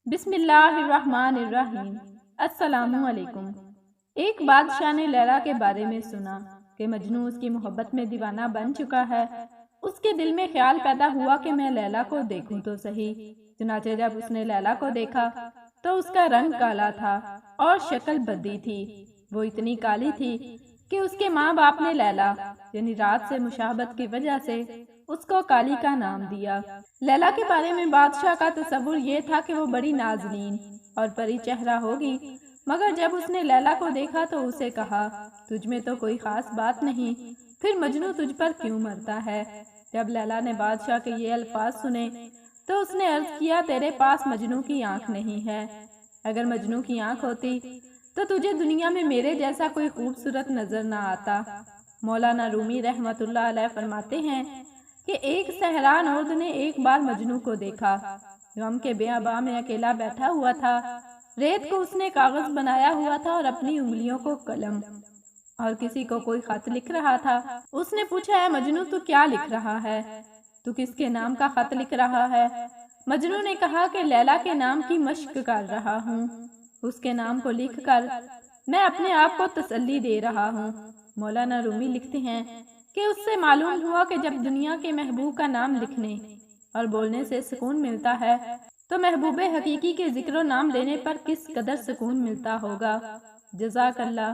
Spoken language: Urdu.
بسم اللہ الرحمن الرحیم۔ السلام علیکم۔ ایک بادشاہ نے لیلا کے بارے میں سنا کہ مجنوں اس کی محبت میں دیوانہ بن چکا ہے۔ اس کے دل میں خیال پیدا ہوا کہ میں لیلا کو دیکھوں تو صحیح۔ چنانچہ جب اس نے لیلا کو دیکھا تو اس کا رنگ کالا تھا اور شکل بدی تھی۔ وہ اتنی کالی تھی کہ اس کے ماں باپ نے لیلا یعنی رات سے مشابہت کی وجہ سے اس کو کالی کا نام دیا۔ لیلا کے بارے میں بادشاہ کا تصور یہ تھا کہ وہ بڑی نازنین اور پری چہرہ ہوگی، مگر جب اس نے لیلا کو دیکھا تو اسے کہا، تجھ میں تو کوئی خاص بات نہیں، پھر مجنوں تجھ پر کیوں مرتا ہے؟ جب لیلا نے بادشاہ کے یہ الفاظ سنے تو اس نے عرض کیا، تیرے پاس مجنوں کی آنکھ نہیں ہے۔ اگر مجنوں کی آنکھ ہوتی تو تجھے دنیا میں میرے جیسا کوئی خوبصورت نظر نہ آتا۔ مولانا رومی رحمت اللہ علیہ فرماتے ہیں کہ ایک سحران عورت نے ایک بار مجنوں کو دیکھا۔ غم کے بیاباں میں اکیلا بیٹھا ہوا تھا۔ ریت کو اس نے کاغذ بنایا ہوا تھا اور اپنی انگلیوں کو قلم، اور کسی کو کوئی خط لکھ رہا تھا۔ اس نے پوچھا، اے مجنوں تو کیا لکھ رہا ہے؟ تو کس کے نام کا خط لکھ رہا ہے؟ مجنوں نے کہا کہ لیلا کے نام کی مشق کر رہا ہوں۔ اس کے نام کو لکھ کر میں اپنے آپ کو تسلی دے رہا ہوں۔ مولانا رومی لکھتے ہیں کہ اس سے معلوم ہوا کہ جب دنیا کے محبوب کا نام لکھنے اور بولنے سے سکون ملتا ہے تو محبوب حقیقی کے ذکر و نام لینے پر کس قدر سکون ملتا ہوگا۔ جزاک اللہ۔